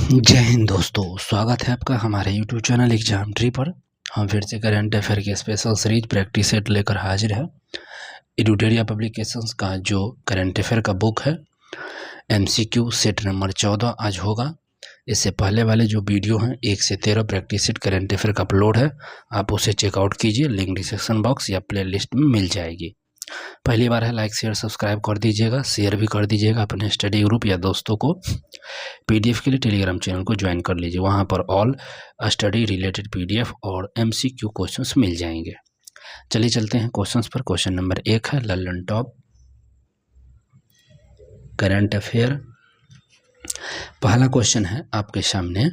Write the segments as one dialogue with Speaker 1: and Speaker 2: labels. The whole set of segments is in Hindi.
Speaker 1: जय हिंद दोस्तों, स्वागत है आपका हमारे यूट्यूब चैनल एग्जाम ट्री पर। हम फिर से करंट अफेयर के स्पेशल सीरीज प्रैक्टिस सेट लेकर हाजिर है। एडुटेरिया पब्लिकेशंस का जो करंट अफेयर का बुक है MCQ सेट नंबर 14 आज होगा। इससे पहले वाले जो वीडियो हैं 1 से 13 प्रैक्टिस सेट करंट अफेयर का अपलोड है, आप उसे चेकआउट कीजिए। लिंक डिस्क्रिप्शन बॉक्स या प्ले लिस्ट में मिल जाएगी। पहली बार है लाइक शेयर सब्सक्राइब कर दीजिएगा, शेयर भी कर दीजिएगा अपने स्टडी ग्रुप या दोस्तों को। PDF के लिए टेलीग्राम चैनल को ज्वाइन कर लीजिए, वहाँ पर ऑल स्टडी रिलेटेड PDF और MCQ क्वेश्चंस मिल जाएंगे। चलिए चलते हैं क्वेश्चंस पर। क्वेश्चन नंबर 1 है लल्लन टॉप करंट अफेयर। पहला क्वेश्चन है आपके सामने,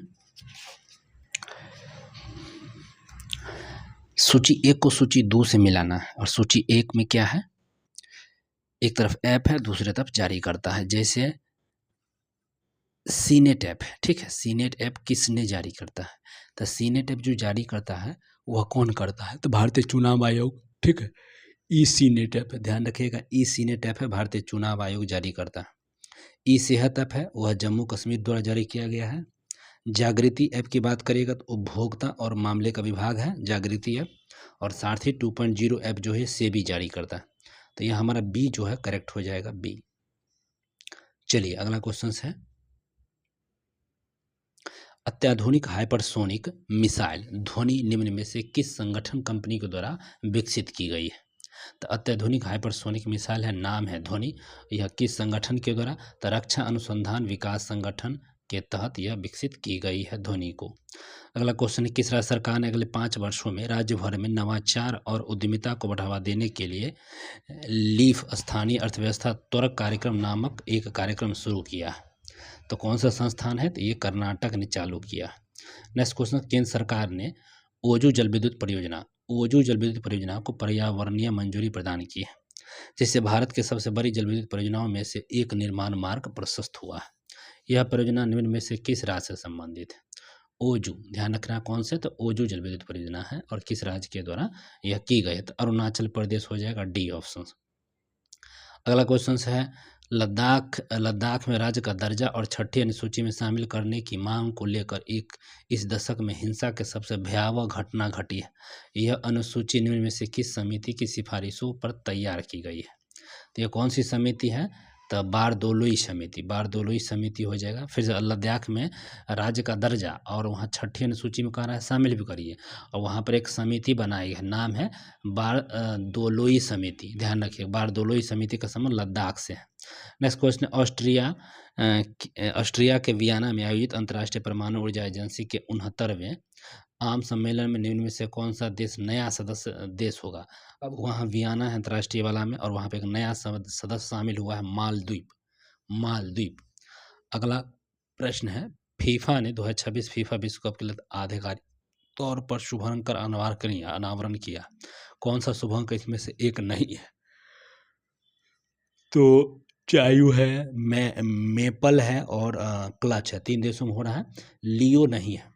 Speaker 1: सूची 1 को सूची 2 से मिलाना है। और सूची 1 में क्या है, एक तरफ ऐप है, दूसरी तरफ जारी करता है। जैसे सीनेट ऐप है, ठीक है। सीनेट ऐप किसने जारी करता है? तो सीनेट ऐप जो जारी करता है वह कौन करता है? तो भारतीय चुनाव आयोग, ठीक है। ई सीनेट ऐप है, ध्यान रखिएगा, ई सीनेट ऐप है, भारतीय चुनाव आयोग जारी करता है। ई सेहत ऐप है, वह जम्मू कश्मीर द्वारा जारी किया गया है। जागृति ऐप की बात करिएगा तो उपभोक्ता और मामले का विभाग है जागृति ऐप। और सारथी 2.0 ऐप जो है सेबी जारी करता है। तो यह हमारा बी जो है करेक्ट हो जाएगा, बी। चलिए अगला क्वेश्चन है, अत्याधुनिक हाइपरसोनिक मिसाइल ध्वनि निम्न में से किस संगठन कंपनी के द्वारा विकसित की गई है? तो अत्याधुनिक हाइपरसोनिक मिसाइल है, नाम है ध्वनि। यह किस संगठन के द्वारा? तो रक्षा अनुसंधान विकास संगठन के तहत यह विकसित की गई है ध्वनि को। अगला क्वेश्चन है, किस राज्य सरकार ने अगले 5 वर्षों में राज्य भर में नवाचार और उद्यमिता को बढ़ावा देने के लिए लीफ स्थानीय अर्थव्यवस्था त्वरक कार्यक्रम नामक एक कार्यक्रम शुरू किया है? तो कौन सा संस्थान है? तो ये कर्नाटक ने चालू किया। नेक्स्ट क्वेश्चन, केंद्र सरकार ने ओजू जल विद्युत परियोजना को पर्यावरणीय मंजूरी प्रदान की है, जिससे भारत के सबसे बड़ी जल विद्युत परियोजनाओं में से एक निर्माण मार्ग प्रशस्त हुआ है। यह परियोजना निम्न में से किस राज्य से संबंधित है? ओजू, ध्यान रखना कौन से, तो ओजू जल विद्युत परियोजना है और किस राज्य के द्वारा यह की गई है? तो अरुणाचल प्रदेश हो जाएगा, डी ऑप्शन। अगला क्वेश्चन है, लद्दाख में राज्य का दर्जा और 6ठी अनुसूची में शामिल करने की मांग को लेकर इस दशक में हिंसा के सबसे भयावह घटना घटी है। यह अनुसूची निम्न में से किस समिति की सिफारिशों पर तैयार की गई है? तो यह कौन सी समिति है? तो बारदोलोई समिति हो जाएगा। फिर लद्दाख में राज्य का दर्जा और वहाँ 6ठी अनुसूची में कह रहा है शामिल भी करिए, और वहाँ पर एक समिति बनाई है, नाम है बारदोलोई समिति। ध्यान रखिए, बारदोलोई समिति का संबंध लद्दाख से है। नेक्स्ट क्वेश्चन, ऑस्ट्रिया के वियना में आयोजित अंतर्राष्ट्रीय परमाणु ऊर्जा एजेंसी के 69वें आम सम्मेलन में निम्न में से कौन सा देश नया सदस्य देश होगा? अब वहाँ वियना है अंतर्राष्ट्रीय वाला में, और वहाँ पे एक नया सदस्य शामिल हुआ है, मालदीव। अगला प्रश्न है, फीफा ने 2026 फीफा विश्व कप के लिए आधिकारिक तौर पर शुभांकर अनावरण किया। कौन सा शुभांकर इसमें से एक नहीं है? तो चायू है, मेपल है और क्लच है। 3 देशों में हो रहा है, लियो नहीं है।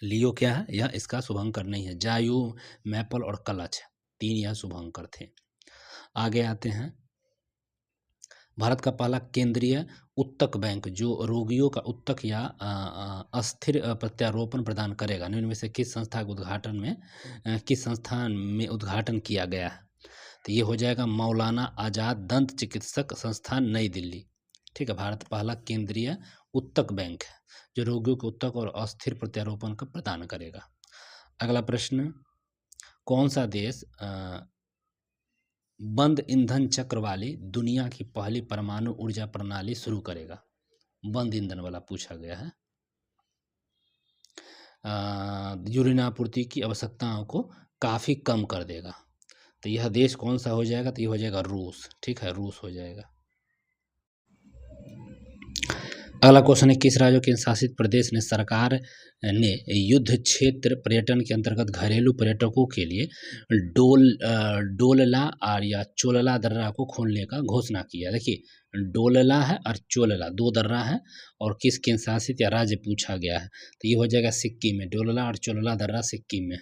Speaker 1: लियो क्या है? यह इसका शुभंकर नहीं है। जायू, मैपल और क्लच, 3 यह शुभंकर थे। आगे आते हैं, भारत का पहला केंद्रीय उत्तक बैंक जो रोगियों का उत्तक या अस्थिर प्रत्यारोपण प्रदान करेगा, निम्न में से किस संस्थान में उद्घाटन किया गया है? तो ये हो जाएगा मौलाना आजाद दंत चिकित्सक संस्थान, नई दिल्ली। ठीक है, भारत पहला केंद्रीय उत्तक बैंक है जो रोगियों के उत्तक और अस्थिर प्रत्यारोपण का प्रदान करेगा। अगला प्रश्न, कौन सा देश बंद ईंधन चक्र वाली दुनिया की पहली परमाणु ऊर्जा प्रणाली शुरू करेगा? बंद ईंधन वाला पूछा गया है। यूरेनियम आपूर्ति की आवश्यकताओं को काफ़ी कम कर देगा। तो यह देश कौन सा हो जाएगा? तो यह हो जाएगा रूस। ठीक है, रूस हो जाएगा। अगला क्वेश्चन है, किस राज्य के शासित प्रदेश ने सरकार ने युद्ध क्षेत्र पर्यटन के अंतर्गत घरेलू पर्यटकों के लिए डोलला और या चोलला दर्रा को खोलने का घोषणा किया? देखिए, डोलला है और चोलला, 2 दर्रा है, और किस केंद्र शासित या राज्य पूछा गया है? तो ये हो जाएगा सिक्किम में। डोलला और चोलला दर्रा सिक्किम में।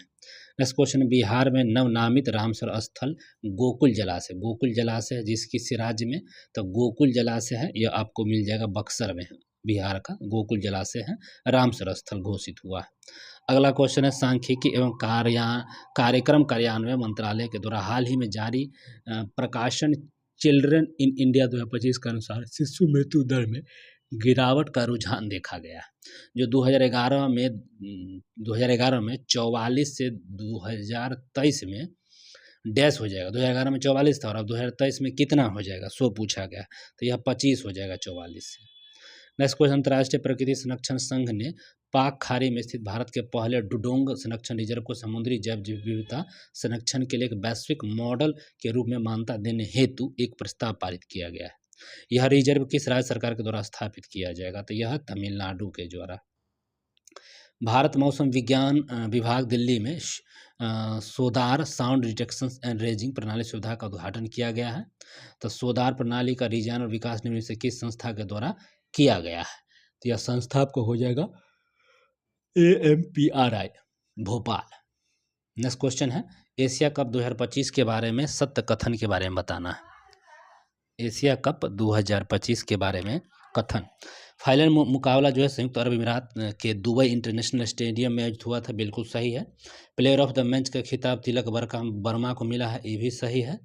Speaker 1: नेक्स्ट क्वेश्चन, बिहार में नवनामित रामसर स्थल गोकुल जलाशय है जिस किस राज्य में? तो गोकुल जलाशय है, यह आपको मिल जाएगा बक्सर में है। बिहार का गोकुल जलाशय है, रामसर स्थल घोषित हुआ है। अगला क्वेश्चन है सांख्यिकी एवं कार्यक्रम कार्यान्वयन मंत्रालय के द्वारा हाल ही में जारी प्रकाशन चिल्ड्रन इन इंडिया 2025 के अनुसार शिशु मृत्यु दर में गिरावट का रुझान देखा गया। जो 2011 में 44 से 2023 में डैश हो जाएगा। 2011 में 44 था और अब 2023 में कितना हो जाएगा 100 पूछा गया, तो यह 25 हो जाएगा 44 से। नेक्स्ट क्वेश्चन, अंतर्राष्ट्रीय प्रकृति संरक्षण संघ ने पाक खाड़ी में स्थित भारत के पहले डुडोंग संरक्षण रिजर्व को समुद्री जैव विविधता संरक्षण के लिए एक वैश्विक मॉडल के रूप में मान्यता देने हेतु एक प्रस्ताव पारित किया गया है। यह रिजर्व किस राज्य सरकार के द्वारा स्थापित किया जाएगा, तो यह तमिलनाडु के द्वारा। भारत मौसम विज्ञान विभाग दिल्ली में सोदार साउंड डिटेक्शन एंड रेजिंग प्रणाली सुविधा का उद्घाटन किया गया है। तो सोदार प्रणाली का डिजाइन और विकास निम्न से किस संस्था के द्वारा किया गया है, तो यह संस्था आपको हो जाएगा AMPRI भोपाल। नेक्स्ट क्वेश्चन है एशिया कप 2025 के बारे में सत्य कथन के बारे में बताना है। एशिया कप 2025 के बारे में कथन। फाइनल मुकाबला जो है संयुक्त अरब अमीरात के दुबई इंटरनेशनल स्टेडियम में आज हुआ था, बिल्कुल सही है। प्लेयर ऑफ द मैच का खिताब तिलक वर्मा को मिला है, ये भी सही है।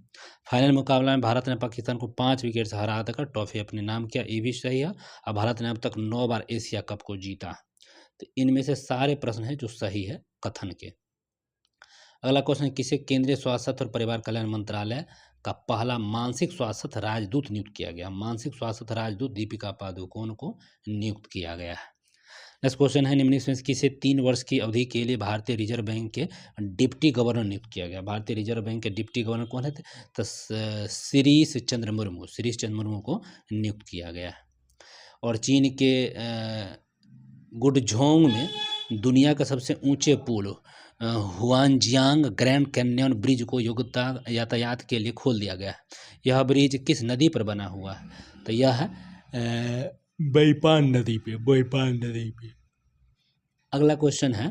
Speaker 1: फाइनल मुकाबला में भारत ने पाकिस्तान को 5 विकेट से हरा देकर ट्रॉफी अपने नाम किया, ये भी सही है। और भारत ने अब तक 9 बार एशिया कप को जीता। तो इनमें से सारे प्रश्न हैं जो सही है कथन के। अगला क्वेश्चन है किसे केंद्रीय स्वास्थ्य और परिवार कल्याण मंत्रालय का पहला मानसिक स्वास्थ्य राजदूत नियुक्त किया गया। मानसिक स्वास्थ्य राजदूत दीपिका पादुकोण को नियुक्त किया गया है। नेक्स्ट क्वेश्चन है निम्नलिखित में किसे 3 वर्ष की अवधि के लिए भारतीय रिजर्व बैंक के डिप्टी गवर्नर नियुक्त किया गया। भारतीय रिजर्व बैंक के डिप्टी गवर्नर कौन है, तो शिरीष चंद्र मुर्मू को नियुक्त किया गया है। और चीन के गुडझोंग में दुनिया का सबसे ऊंचे पुल हुआनजियांग ग्रैंड कैन्यन ब्रिज को यातायात के लिए खोल दिया गया है। यह ब्रिज किस नदी पर बना हुआ है, तो यह है बैपान नदी पे। अगला क्वेश्चन है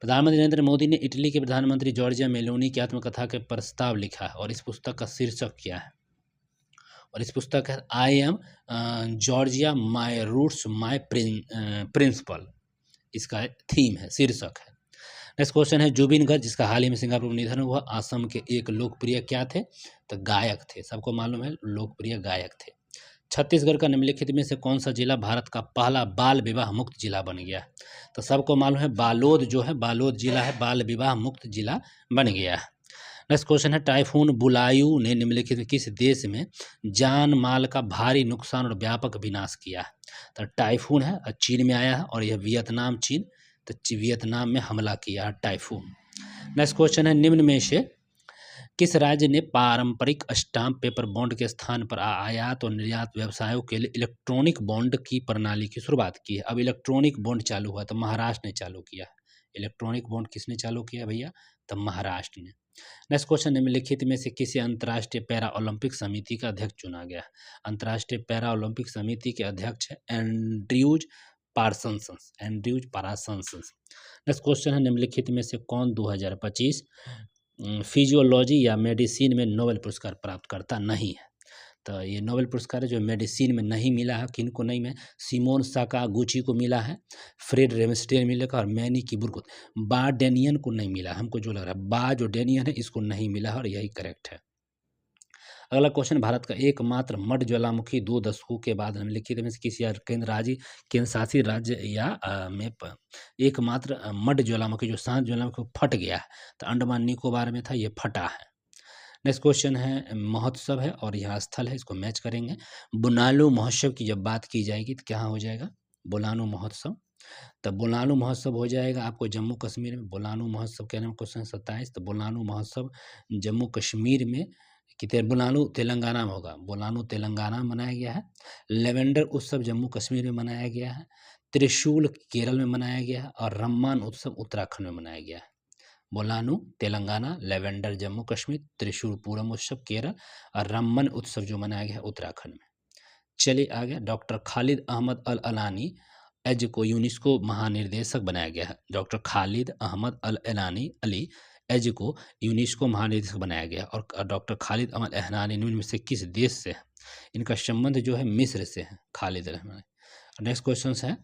Speaker 1: प्रधानमंत्री नरेंद्र मोदी ने इटली के प्रधानमंत्री जॉर्जिया मेलोनी की आत्मकथा के प्रस्ताव लिखा है और इस पुस्तक का शीर्षक क्या है, और इस पुस्तक है I am Georgia my roots my principal, इसका थीम है, शीर्षक है। नेक्स्ट क्वेश्चन है जुबिन गर्ग जिसका हाल ही में सिंगापुर में निधन हुआ असम के एक लोकप्रिय क्या थे, तो गायक थे, सबको मालूम है लोकप्रिय गायक थे। छत्तीसगढ़ का निम्नलिखित में से कौन सा जिला भारत का पहला बाल विवाह मुक्त जिला बन गया, तो सबको मालूम है बालोद जो है, बालोद जिला है बाल विवाह मुक्त जिला बन गया है। नेक्स्ट क्वेश्चन है टाइफून बुलायू ने निम्नलिखित में किस देश में जान माल का भारी नुकसान और व्यापक विनाश किया है, तो टाइफून है चीन में आया है और यह वियतनाम चीन, तो वियतनाम में हमला किया टाइफून। नेक्स्ट क्वेश्चन है निम्न में से किस राज्य ने पारंपरिक स्टाम्प पेपर बॉन्ड के स्थान पर आयात और निर्यात व्यवसायों के लिए इलेक्ट्रॉनिक बॉन्ड की प्रणाली की शुरुआत की है। अब इलेक्ट्रॉनिक बॉन्ड चालू हुआ तो महाराष्ट्र ने चालू किया। इलेक्ट्रॉनिक बॉन्ड किसने चालू किया भैया, तो महाराष्ट्र ने। नेक्स्ट क्वेश्चन निम्नलिखित में से किसी अंतर्राष्ट्रीय पैरा ओलंपिक समिति का अध्यक्ष चुना गया। अंतर्राष्ट्रीय पैरा ओलंपिक समिति के अध्यक्ष है एंड्रयूज पारासंस। नेक्स्ट क्वेश्चन है निम्नलिखित में से कौन 2025 फिजियोलॉजी या मेडिसिन में नोबेल पुरस्कार प्राप्त करता नहीं है, तो ये नोबेल पुरस्कार जो मेडिसिन में नहीं मिला है, किनको नहीं में सिमोन साकागुची को मिला है, फ्रेड रेमस्टेन मिलेगा और मैनी किबुर को, बा डेनियन को नहीं मिला। हमको जो लग रहा है बा जो डेनियन है इसको नहीं मिला और यही करेक्ट है। अगला क्वेश्चन भारत का एकमात्र मड ज्वालामुखी 2 दशकों के बाद निम्नलिखित में से किसी केंद्र शासित राज्य या में एकमात्र मड ज्वालामुखी जो शांत ज्वालामुखी फट गया है, तो अंडमान निकोबार में था, ये फटा है। नेक्स्ट क्वेश्चन है महोत्सव है और यहाँ स्थल है, इसको मैच करेंगे। बुनालू महोत्सव की जब बात की जाएगी तो क्या हो जाएगा, बुलानू महोत्सव। तो बुलानू महोत्सव हो जाएगा आपको जम्मू कश्मीर में। बुलानू महोत्सव क्या नाम, क्वेश्चन 27। तो बुलानू महोत्सव जम्मू कश्मीर में कितने, बुलानू तेलंगाना में होगा, बुलानू तेलंगाना में मनाया गया है। लेवेंडर उत्सव जम्मू कश्मीर में मनाया गया है। त्रिशूल केरल में मनाया गया है और रम्मान उत्सव उत्तराखंड में मनाया गया है। बुलानू तेलंगाना, लेवेंडर जम्मू कश्मीर, त्रिशूल पूरम उत्सव केरल और रम्मन उत्सव जो मनाया गया है उत्तराखंड में। चलिए आ गया डॉक्टर खालिद अहमद अल अलानी एज को यूनेस्को महानिर्देशक बनाया गया है। डॉक्टर खालिद अहमद अल अलानी अली एज को यूनेस्को महानिदेशक बनाया गया और डॉक्टर खालिद अहमद एहनानी इनमें से किस देश से है, इनका संबंध जो है मिस्र से है। खालिद रहमान नेक्स्ट क्वेश्चन है,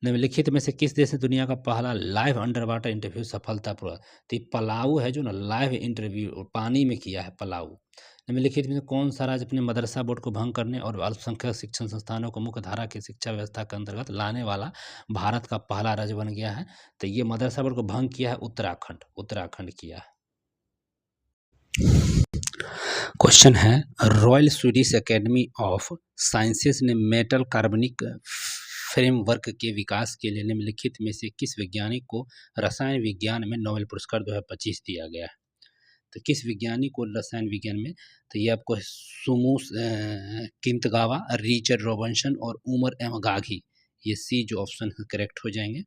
Speaker 1: निम्नलिखित में से किस देश ने दुनिया का पहला लाइव अंडर वाटर इंटरव्यू सफलतापूर्वक, तो ये पलाऊ है जो ना लाइव इंटरव्यू पानी में किया है पलाऊ। निम्नलिखित में से कौन सा राज्य अपने मदरसा बोर्ड को भंग करने और अल्पसंख्यक शिक्षण संस्थानों को मुख्य धारा की शिक्षा व्यवस्था के अंतर्गत लाने वाला भारत का पहला राज्य बन गया है, तो ये मदरसा बोर्ड को भंग किया है उत्तराखंड, उत्तराखंड किया है। क्वेश्चन है, royal Swedish academy of sciences ने मेटल कार्बनिक फ्रेमवर्क के विकास के लिए निम्नलिखित में से किस वैज्ञानिक को रसायन विज्ञान में नोबेल पुरस्कार 2025 दिया गया है, तो किस वैज्ञानिक को रसायन विज्ञान में, तो ये आपको सुमो किंतगावा, रिचर्ड रॉबिन्सन और उमर एम गागी, ये सी जो ऑप्शन करेक्ट हो जाएंगे।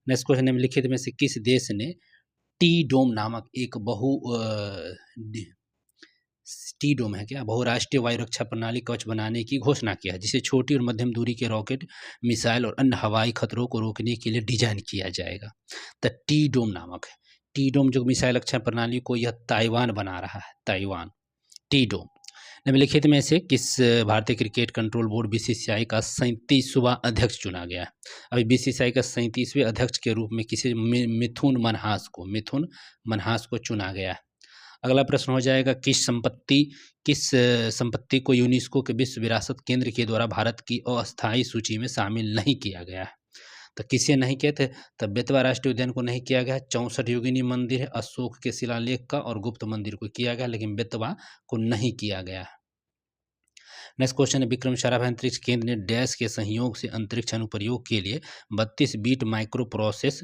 Speaker 1: नेक्स्ट क्वेश्चन, निम्नलिखित में से किस देश ने टी डोम नामक एक टी डोम है क्या, बहुराष्ट्रीय वायु रक्षा प्रणाली कवच बनाने की घोषणा किया है, जिसे छोटी और मध्यम दूरी के रॉकेट, मिसाइल और अन्य हवाई खतरों को रोकने के लिए डिजाइन किया जाएगा, तो टी डोम नामक है। टी डोम जो मिसाइल रक्षा प्रणाली को यह ताइवान बना रहा है, ताइवान, टी डोम। निम्नलिखित में से किस भारतीय क्रिकेट कंट्रोल बोर्ड बीसीसीआई का 37वां अध्यक्ष चुना गया है, अभी बीसीसीआई का 37वें अध्यक्ष के रूप में किसी मिथुन मनहास को चुना गया है। अगला प्रश्न हो जाएगा, किस संपत्ति को यूनेस्को के विश्व विरासत केंद्र के द्वारा भारत की अस्थायी सूची में शामिल नहीं किया गया है, तो किसे नहीं किए थे, तब बेतवा राष्ट्रीय उद्यान को नहीं किया गया है, 64 योगिनी मंदिर है, अशोक के शिलालेख का और गुप्त मंदिर को किया गया, लेकिन बेतवा को नहीं किया गया है। नेक्स्ट क्वेश्चन है, विक्रम साराभाई अंतरिक्ष केंद्र ने डैश के सहयोग से अंतरिक्ष अनुप्रयोग के लिए 32 बीट माइक्रो प्रोसेस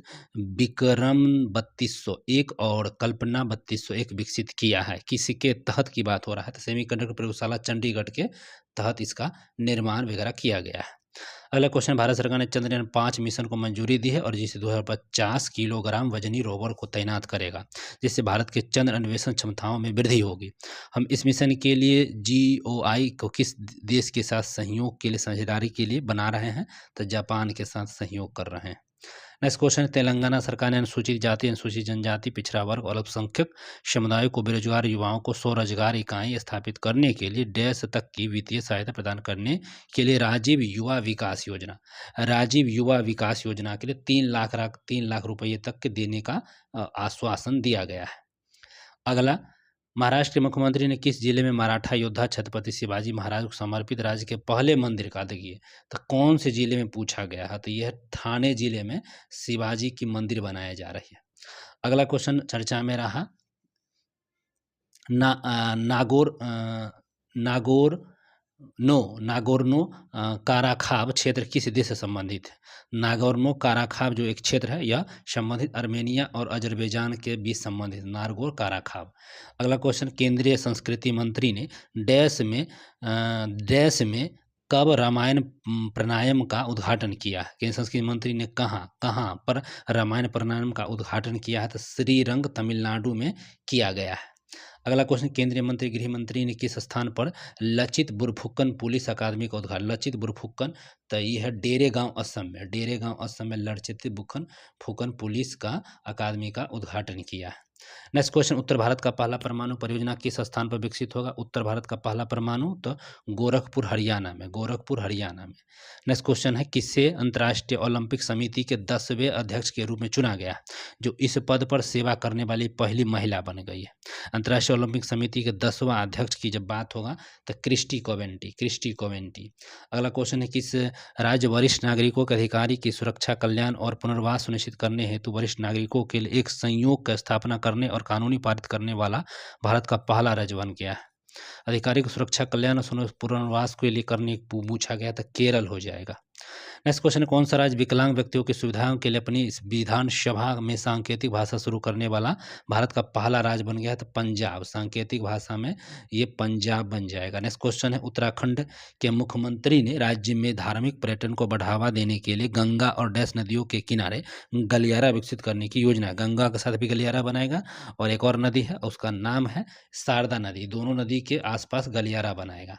Speaker 1: विक्रम 3201 और कल्पना 3201 विकसित किया है, किसी के तहत की बात हो रहा है, तो सेमीकंडक्टर प्रयोगशाला चंडीगढ़ के तहत इसका निर्माण वगैरह किया गया है। अगला क्वेश्चन, भारत सरकार ने चंद्रयान 5 मिशन को मंजूरी दी है और जिसे 2050 किलोग्राम वजनी रोवर को तैनात करेगा, जिससे भारत के चंद्र अन्वेषण क्षमताओं में वृद्धि होगी। हम इस मिशन के लिए GOI को किस देश के साथ सहयोग के लिए, साझेदारी के लिए बना रहे हैं, तो जापान के साथ सहयोग कर रहे हैं। नेक्स्ट क्वेश्चन, तेलंगाना सरकार ने अनुसूचित जाति, अनुसूचित जनजाति, पिछड़ा वर्ग और अल्पसंख्यक समुदायों को बेरोजगार युवाओं को स्वरोजगार इकाई स्थापित करने के लिए डैश तक की वित्तीय सहायता प्रदान करने के लिए राजीव युवा विकास योजना के लिए 3 लाख रुपये तक के देने का आश्वासन दिया गया है। अगला, महाराष्ट्र के मुख्यमंत्री ने किस जिले में मराठा योद्धा छत्रपति शिवाजी महाराज को समर्पित राज्य के पहले मंदिर का, देखिए तो कौन से जिले में पूछा गया है, तो यह ठाणे जिले में शिवाजी की मंदिर बनाया जा रही है। अगला क्वेश्चन चर्चा में रहा, नागोर्नो काराखाब क्षेत्र किस देश से संबंधित है, नागोर्नो काराखाब जो एक क्षेत्र है यह संबंधित अर्मेनिया और अजरबैजान के बीच संबंधित नागोर काराखाब। अगला क्वेश्चन, केंद्रीय संस्कृति मंत्री ने डैश में कब रामायण प्राणायाम का उद्घाटन किया है, केंद्रीय संस्कृति मंत्री ने कहाँ पर रामायण प्राणायाम का उद्घाटन किया है, तो श्रीरंग तमिलनाडु में किया गया है। अगला क्वेश्चन, केंद्रीय मंत्री गृह मंत्री ने किस स्थान पर लचित बुरफुकन पुलिस अकादमी का उद्घाटन, लचित बुरफुकन, तो यह है डेरेगांव असम में लचित बुरफुकन पुलिस का अकादमी का उद्घाटन किया है। नेक्स्ट क्वेश्चन, उत्तर भारत का पहला परमाणु परियोजना किस स्थान पर विकसित होगा, उत्तर भारत का पहला परमाणु तो गोरखपुर हरियाणा में। नेक्स्ट क्वेश्चन है, किसे अंतर्राष्ट्रीय ओलंपिक समिति के 10वें अध्यक्ष के रूप में चुना गया, जो इस पद पर सेवा करने वाली पहली महिला बन गई है। अंतर्राष्ट्रीय ओलंपिक समिति के 10वां अध्यक्ष की जब बात होगा तो क्रिस्टी कोवेंटी। अगला क्वेश्चन है, किस राज्य वरिष्ठ नागरिकों के अधिकारी की सुरक्षा, कल्याण और पुनर्वास सुनिश्चित करने हेतु वरिष्ठ नागरिकों के लिए एक संयोग का स्थापना करने और कानूनी पारित करने वाला भारत का पहला राज्य बन गया है। अधिकारी को सुरक्षा, कल्याण और पुनर्वास के लिए करने पूछा गया तो केरल हो जाएगा। नेक्स्ट क्वेश्चन, कौन सा राज्य विकलांग व्यक्तियों की सुविधाओं के लिए अपनी विधानसभा में सांकेतिक भाषा शुरू करने वाला भारत का पहला राज्य बन गया, तो पंजाब, सांकेतिक भाषा में ये पंजाब बन जाएगा। नेक्स्ट क्वेश्चन है, उत्तराखंड के मुख्यमंत्री ने राज्य में धार्मिक पर्यटन को बढ़ावा देने के लिए गंगा और डैश नदियों के किनारे गलियारा विकसित करने की योजना, गंगा के साथ भी गलियारा बनाएगा और एक और नदी है उसका नाम है शारदा नदी, दोनों नदी के आसपास गलियारा बनाएगा।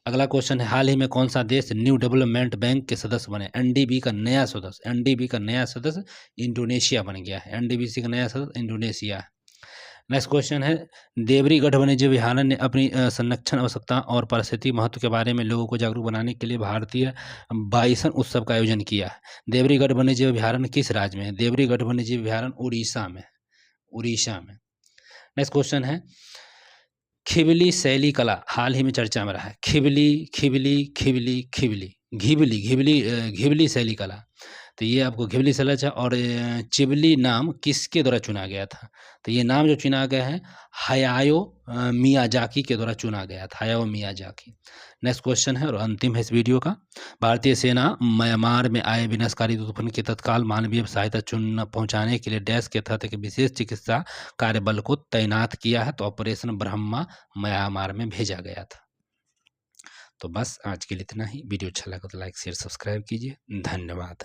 Speaker 1: अगला क्वेश्चन है, हाल ही में कौन सा देश न्यू डेवलपमेंट बैंक के सदस्य बने, एनडीबी का नया सदस्य इंडोनेशिया बन गया है, एनडीबीसी का नया सदस्य इंडोनेशिया। नेक्स्ट क्वेश्चन है, देवरीगढ़ वन्यजीव अभयारण्य ने अपनी संरक्षण आवश्यकता और पारिस्थितिक महत्व के बारे में लोगों को जागरूक बनाने के लिए भारतीय बाइसन उत्सव का आयोजन किया है। देवरीगढ़ वन्यजीव अभयारण्य किस राज्य में है? देवरीगढ़ वन्यजीव अभयारण्य उड़ीसा में, उड़ीसा में। नेक्स्ट क्वेश्चन है, खिबली शैली कला हाल ही में चर्चा में रहा है। खिबली खिबली खिबली खिबली घिबली घिबली घिबली शैली कला, तो ये आपको घिबली शैली और चिबली नाम किसके द्वारा चुना गया था? तो ये नाम जो चुना गया है हायाओ मियाजाकी के द्वारा चुना गया था, हायाओ मियाजाकी। नेक्स्ट क्वेश्चन है और अंतिम है इस वीडियो का, भारतीय सेना म्यांमार में आए विनाशकारी तूफान के तत्काल मानवीय सहायता पहुंचाने के लिए डैश के तहत एक विशेष चिकित्सा कार्यबल को तैनात किया है। तो ऑपरेशन ब्रह्मा म्यांमार में भेजा गया था। तो बस आज के लिए इतना ही। वीडियो अच्छा लगा तो लाइक शेयर सब्सक्राइब कीजिए। धन्यवाद।